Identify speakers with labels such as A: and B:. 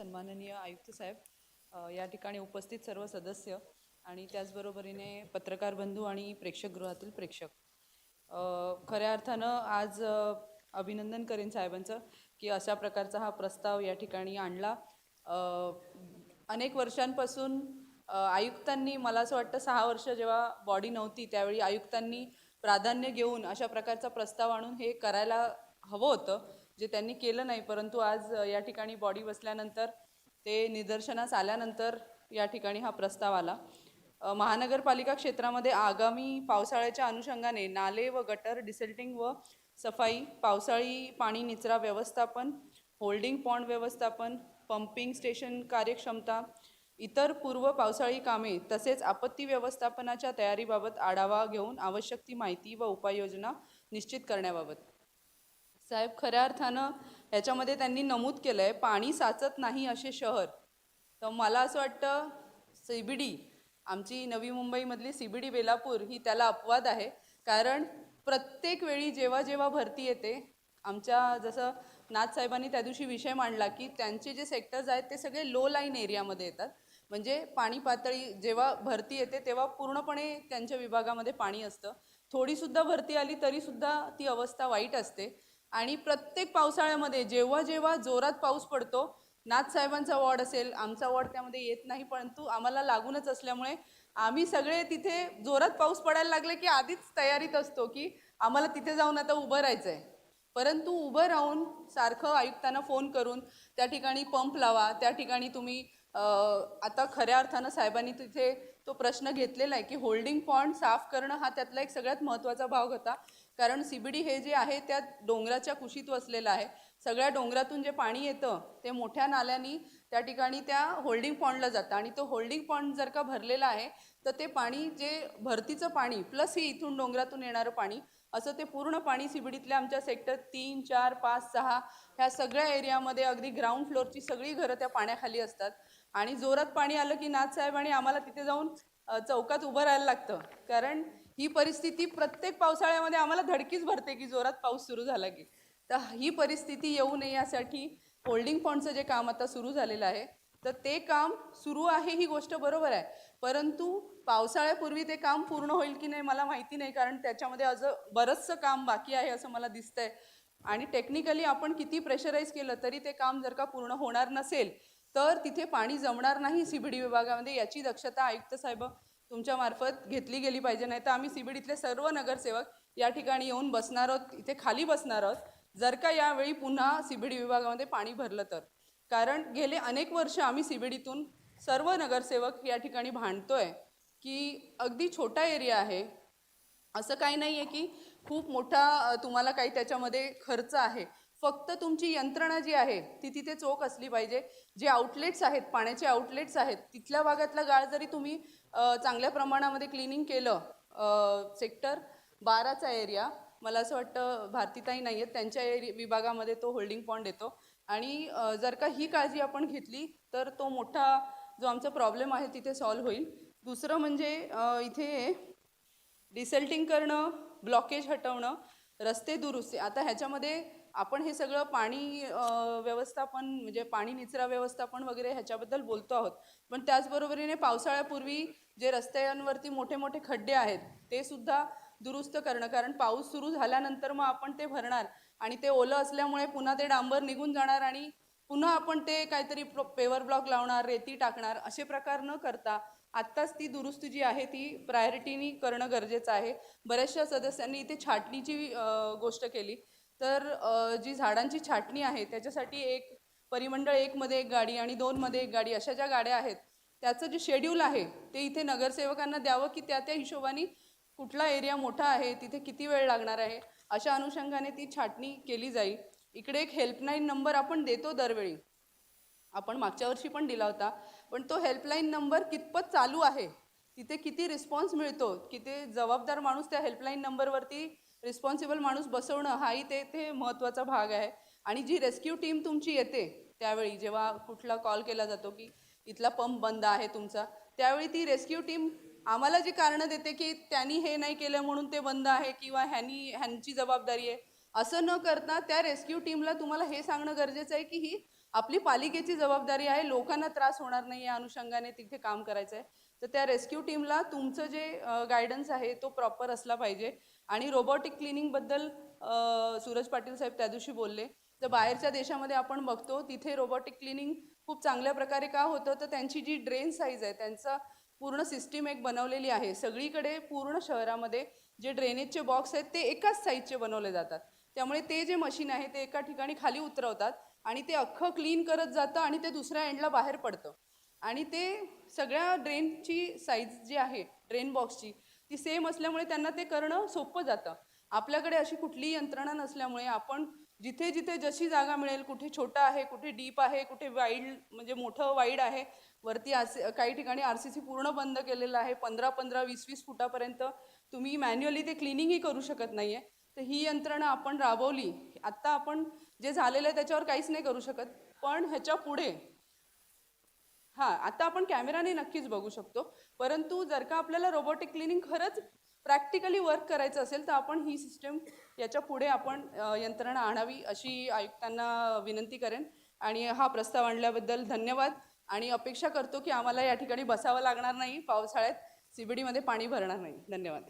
A: सन्माननीय आयुक्त साहेब, या ठिकाणी उपस्थित सर्व सदस्य आणि त्याचबरोबरीने पत्रकार बंधू आणि प्रेक्षकगृहातील प्रेक्षक, खऱ्या अर्थानं आज अभिनंदन करेन साहेबांचं की अशा प्रकारचा हा प्रस्ताव या ठिकाणी आणला. अनेक वर्षांपासून आयुक्तांनी, मला असं वाटतं 6 वर्ष जेव्हा बॉडी नव्हती त्यावेळी आयुक्तांनी प्राधान्य घेऊन अशा प्रकारचा प्रस्ताव आणून हे करायला हवं होतं, जे त्यांनी केलं नाही. परंतु आज या ठिकाणी बॉडी बसल्यानंतर, ते निदर्शनास आल्यानंतर या ठिकाणी हा प्रस्ताव आला. महानगरपालिका क्षेत्रामध्ये आगामी पावसाळ्याच्या अनुषंगाने नाले व गटर डिसेल्टिंग व सफाई, पावसाळी पाणी निचरा व्यवस्थापन, होल्डिंग पॉन्ड व्यवस्थापन, पंपिंग स्टेशन कार्यक्षमता, इतर पूर्व पावसाळी कामे तसेच आपत्ती व्यवस्थापनाच्या तयारीबाबत आढावा घेऊन आवश्यक ती माहिती व उपाययोजना निश्चित करण्याबाबत. साहेब, खऱ्या अर्थानं ह्याच्यामध्ये त्यांनी नमूद केलं आहे पाणी साचत नाही असे शहर. तर मला असं वाटतं CBD, आमची नवी मुंबईमधली CBD बेलापूर ही त्याला अपवाद आहे. कारण प्रत्येक वेळी जेव्हा जेव्हा भरती येते, आमच्या जसं नाथसाहेबांनी त्या दिवशी विषय मांडला की त्यांचे जे सेक्टर्स आहेत ते सगळे लो लाईन एरियामध्ये येतात. म्हणजे पाणी पातळी जेव्हा भरती येते तेव्हा पूर्णपणे त्यांच्या विभागामध्ये पाणी असतं. थोडीसुद्धा भरती आली तरीसुद्धा ती अवस्था वाईट असते. आणि प्रत्येक पावसाळ्यामध्ये जेव्हा जेव्हा जोरात पाऊस पडतो, नाथसाहेबांचा वॉर्ड असेल, आमचा वॉर्ड त्यामध्ये येत नाही, परंतु आम्हाला लागूनच असल्यामुळे आम्ही सगळे तिथे जोरात पाऊस पडायला लागले की आधीच तयारीत असतो की आम्हाला तिथे जाऊन आता उभं राहायचं आहे. परंतु उभं राहून सारखं आयुक्तांना फोन करून त्या ठिकाणी पंप लावा, त्या ठिकाणी तुम्ही आता खऱ्या अर्थानं साहेबांनी तिथे तो प्रश्न घेतलेला आहे की होल्डिंग पॉन्ड साफ करणं हा त्यातला एक सगळ्यात महत्त्वाचा भाग होता. कारण CBD हे जे आहे त्या डोंगराच्या कुशीत वसलेलं आहे. सगळ्या डोंगरातून जे पाणी येतं ते मोठ्या नाल्यांनी त्या ठिकाणी त्या होल्डिंग पॉन्डला जातं आणि तो होल्डिंग पॉन्ड जर का भरलेला आहे तर ते पाणी, जे भरतीचं पाणी प्लस हे इथून डोंगरातून येणारं पाणी, असं ते पूर्ण पाणी CBDतल्या आमच्या सेक्टर 3, 4, 5, 6 ह्या सगळ्या एरियामध्ये अगदी ग्राउंड फ्लोअरची सगळी घरं त्या पाण्याखाली असतात. आणि जोरात पाणी आलं की नाथसाहेबांनी आम्हाला तिथे जाऊन चौकात उभं राहायला लागतं. कारण ही परिस्थिती प्रत्येक पावसाळ्यामध्ये आम्हाला धडकीच भरते की जोरात पाऊस सुरू झाला की. तर ही परिस्थिती येऊ नये यासाठी होल्डिंग पॉन्डचं जे काम आता सुरू झालेलं आहे, तर ते काम सुरू आहे ही गोष्ट बरोबर आहे. परंतु पावसाळ्यापूर्वी ते काम पूर्ण होईल की नाही मला माहिती नाही, कारण त्याच्यामध्ये अजून बरंचसं काम बाकी आहे असं मला दिसतंय. आणि टेक्निकली आपण किती प्रेशराईज केलं तरी ते काम जर का पूर्ण होणार नसेल तर तिथे पाणी जमणार नाही CBD विभागामध्ये. याची दक्षता आयुक्त साहेब तुमच्या मार्फत घेतली गेली पाहिजे. नाही तर आम्ही CBDतले सर्व नगरसेवक या ठिकाणी येऊन बसणार आहोत, इथे खाली बसणार आहोत, जर का यावेळी पुन्हा CBD विभागामध्ये पाणी भरलं तर. कारण गेले अनेक वर्ष आम्ही CBDतून सर्व नगरसेवक या ठिकाणी भांडतोय की अगदी छोटा एरिया आहे, असं काही नाही आहे की खूप मोठा तुम्हाला काही त्याच्यामध्ये खर्च आहे. फक्त तुमची यंत्रणा जी आहे ती तिथे चोख असली पाहिजे. जे आउटलेट्स आहेत, पाण्याचे आउटलेट्स आहेत, तिथल्या भागातला गाळ जरी तुम्ही चांगल्या प्रमाणामध्ये क्लिनिंग केलं, सेक्टर 12चा एरिया, मला असं वाटतं भारतीताई नाही आहेत त्यांच्या विभागामध्ये तो होल्डिंग पॉन्ड येतो. आणि जर का ही काळजी आपण घेतली तर तो मोठा जो आमचा प्रॉब्लेम आहे तिथे सॉल्व्ह होईल. दुसरं म्हणजे इथे डिसेल्टिंग करणं, ब्लॉकेज हटवणं, रस्ते दुरुस्ती. आता ह्याच्यामध्ये आपण हे सगळं पाणी व्यवस्थापन म्हणजे पाणी निचरा व्यवस्थापन वगैरे ह्याच्याबद्दल बोलतो आहोत, पण त्याचबरोबरीने पावसाळ्यापूर्वी जे रस्त्यांवरती मोठे मोठे खड्डे आहेत ते सुद्धा दुरुस्त करणं. कारण पाऊस सुरू झाल्यानंतर मग आपण ते भरणार आणि ते ओलं असल्यामुळे पुन्हा ते डांबर निघून जाणार आणि पुन्हा आपण ते काहीतरी पेवर ब्लॉक लावणार, रेती टाकणार, असे प्रकार न करता आत्ताच ती दुरुस्ती जी आहे ती प्रायोरिटीनी करणं गरजेचं आहे. बऱ्याचशा सदस्यांनी इथे छाटणीची गोष्ट केली. तर जी झाडांची छाटणी आहे त्याच्यासाठी एक परिमंडळ 1मध्ये 1 गाडी आणि 2मध्ये 1 गाडी अशा ज्या गाड्या आहेत त्याचं जे शेड्यूल आहे ते इथे नगरसेवकांना द्यावं की त्या त्या हिशोबाने कुठला एरिया मोठा आहे, तिथे किती वेळ लागणार आहे, अशा अनुषंगाने ती छाटणी केली जाईल. इकडे एक हेल्पलाईन नंबर आपण देतो दरवेळी, आपण मागच्या वर्षी पण दिला होता, पण तो हेल्पलाईन नंबर कितपत चालू आहे, तिथे किती रिस्पॉन्स मिळतो, किती जबाबदार माणूस त्या हेल्पलाईन नंबरवरती रिस्पॉन्सिबल माणूस बसवणं हाही ते महत्त्वाचा भाग आहे. आणि जी रेस्क्यू टीम तुमची येते त्यावेळी जेव्हा कुठला कॉल केला जातो की इथला पंप बंद आहे तुमचा, त्यावेळी ती रेस्क्यू टीम आम्हाला जी कारणं देते की त्यांनी हे नाही केलं म्हणून ते बंद आहे किंवा ह्यांची जबाबदारी आहे, असं न करता त्या रेस्क्यू टीमला तुम्हाला हे सांगणं गरजेचं आहे की ही आपली पालिकेची जबाबदारी आहे, लोकांना त्रास होणार नाही या अनुषंगाने तिथे काम करायचं आहे. तर त्या रेस्क्यू टीमला तुमचं जे गायडन्स आहे तो प्रॉपर असला पाहिजे. आणि रोबोटिक क्लिनिंगबद्दल सूरज पाटील साहेब त्या दिवशी बोलले. तर बाहेरच्या देशामध्ये आपण बघतो तिथे रोबोटिक क्लिनिंग खूप चांगल्या प्रकारे का होतं, तर त्यांची जी ड्रेन साईज आहे, त्यांचा पूर्ण सिस्टीम एक बनवलेली आहे. सगळीकडे पूर्ण शहरामध्ये जे ड्रेनेजचे बॉक्स आहेत ते एकाच साईजचे बनवले जातात. त्यामुळे ते जे मशीन आहे ते एका ठिकाणी खाली उतरवतात आणि ते अख्खं क्लीन करत जातं आणि ते दुसऱ्या एंडला बाहेर पडतं. आणि ते सगळ्या ड्रेनची साईज जी आहे ड्रेन बॉक्सची ती सेम असल्यामुळे त्यांना ते करणं सोपं जातं. आपल्याकडे अशी कुठलीही यंत्रणा नसल्यामुळे आपण जिथे जिथे जशी जागा मिळेल, कुठे छोटा आहे, कुठे डीप आहे, कुठे वाईड म्हणजे मोठं वाईड आहे, वरती काही ठिकाणी RCC पूर्ण बंद केलेलं आहे, 15-15, 20-20 फुटापर्यंत तुम्ही मॅन्युअली ते क्लिनिंगही करू शकत नाही आहे. तर ही यंत्रणा आपण राबवली. आत्ता आपण जे झालेलं आहे त्याच्यावर काहीच नाही करू शकत, पण ह्याच्या पुढे हां, आता आपण कॅमेराने नक्कीच बघू शकतो. परंतु जर का आपल्याला रोबोटिक क्लिनिंग खरंच प्रॅक्टिकली वर्क करायचं असेल तर आपण ही सिस्टम याच्या पुढे आपण यंत्रणा आणावी अशी आयुक्तांना विनंती करेन. आणि हा प्रस्ताव आणल्याबद्दल धन्यवाद. आणि अपेक्षा करतो की आम्हाला या ठिकाणी बसावं लागणार नाही, पावसाळ्यात CBD मध्ये पाणी भरणार नाही. धन्यवाद.